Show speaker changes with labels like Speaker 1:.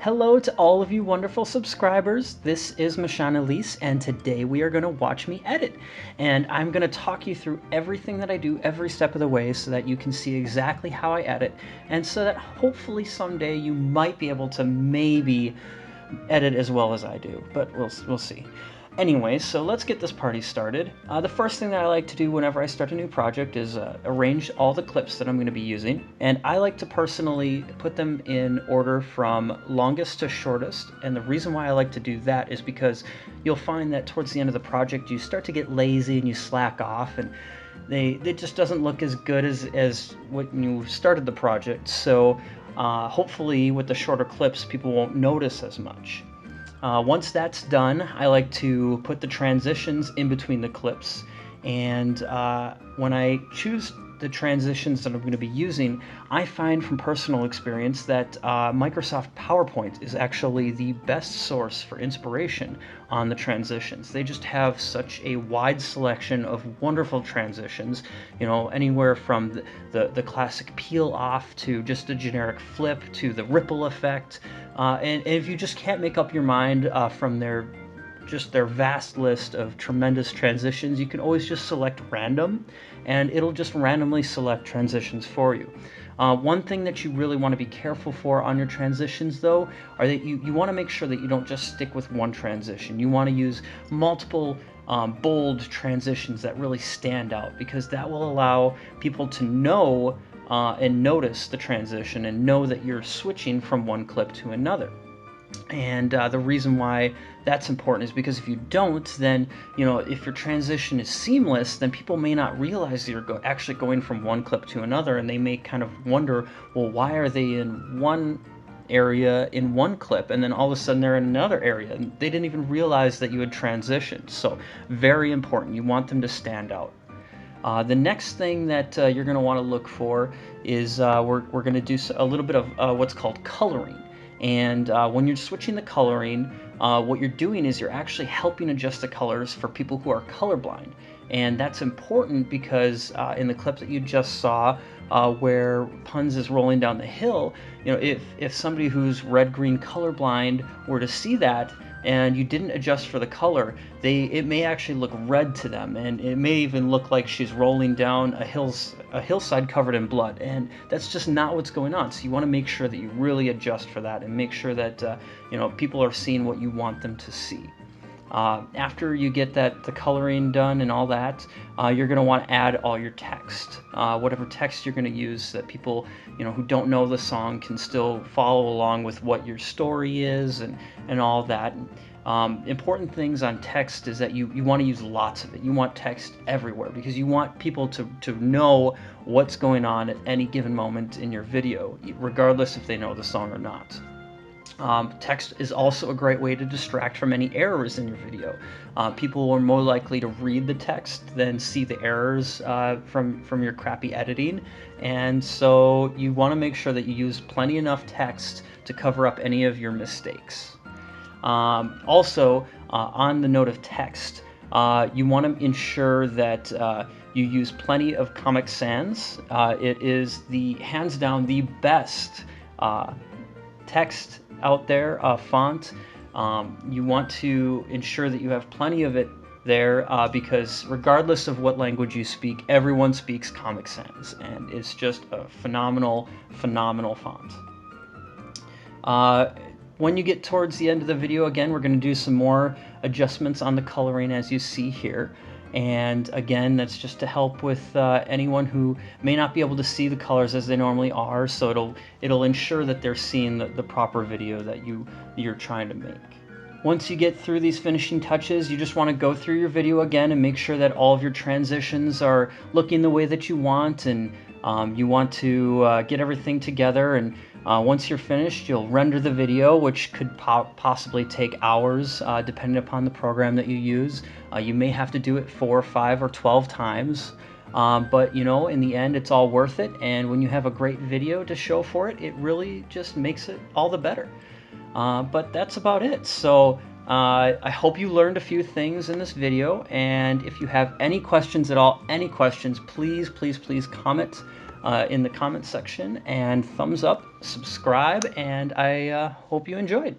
Speaker 1: Hello to all of you wonderful subscribers. This is Michon and today we are going to watch me edit. And I'm going to talk you through everything that I do every step of the way so that you can see exactly how I edit, and so that hopefully someday you might be able to maybe edit as well as I do, but we'll see. Anyway, so let's get this party started. The first thing that I like to do whenever I start a new project is arrange all the clips that I'm going to be using, and I like to personally put them in order from longest to shortest. And the reason why I like to do that is because you'll find that towards the end of the project you start to get lazy and you slack off, and it just doesn't look as good as when you started the project. So hopefully with the shorter clips people won't notice as much. Once that's done, I like to put the transitions in between the clips, and when I choose the transitions that I'm going to be using, I find from personal experience that Microsoft PowerPoint is actually the best source for inspiration on the transitions. They just have such a wide selection of wonderful transitions, you know, anywhere from the classic peel off to just a generic flip to the ripple effect. And if you just can't make up your mind from their vast list of tremendous transitions, you can always just select random, and it'll just randomly select transitions for you. One thing that you really want to be careful for on your transitions, though, are that you want to make sure that you don't just stick with one transition. You want to use multiple bold transitions that really stand out, because that will allow people to know and notice the transition and know that you're switching from one clip to another. And the reason why that's important is because if you don't, then, you know, if your transition is seamless, then people may not realize that you're actually going from one clip to another, and they may kind of wonder, well, why are they in one area in one clip and then all of a sudden they're in another area, and they didn't even realize that you had transitioned. So very important. You want them to stand out. The next thing that you're going to want to look for is we're going to do a little bit of what's called coloring. And when you're switching the coloring, what you're doing is you're actually helping adjust the colors for people who are colorblind. And that's important because in the clip that you just saw, where Punz is rolling down the hill, you know, if somebody who's red-green colorblind were to see that and you didn't adjust for the color, it may actually look red to them, and it may even look like she's rolling down a hillside covered in blood, and that's just not what's going on. So you want to make sure that you really adjust for that and make sure that you know, people are seeing what you want them to see. After you get the coloring done and all that, you're going to want to add all your text, whatever text you're going to use, so that people, you know, who don't know the song can still follow along with what your story is and all that. Important things on text is that you want to use lots of it. You want text everywhere because you want people to know what's going on at any given moment in your video, regardless if they know the song or not. Text is also a great way to distract from any errors in your video. People are more likely to read the text than see the errors from your crappy editing, and so you want to make sure that you use plenty enough text to cover up any of your mistakes. Also, on the note of text, you want to ensure that you use plenty of Comic Sans. It is hands down the best text out there, font. You want to ensure that you have plenty of it there because regardless of what language you speak, everyone speaks Comic Sans, and it's just a phenomenal font. When you get towards the end of the video, again, we're going to do some more adjustments on the coloring as you see here. And again, that's just to help with anyone who may not be able to see the colors as they normally are, so it'll ensure that they're seeing the proper video that you're trying to make. Once you get through these finishing touches, you just want to go through your video again and make sure that all of your transitions are looking the way that you want, and you want to get everything together. And once you're finished, you'll render the video, which could possibly take hours depending upon the program that you use. You may have to do it 4, 5, or 12 times, but you know, in the end it's all worth it, and when you have a great video to show for it, it really just makes it all the better. But that's about it. So I hope you learned a few things in this video, and if you have any questions at all, please comment in the comment section, and thumbs up, subscribe, and I hope you enjoyed.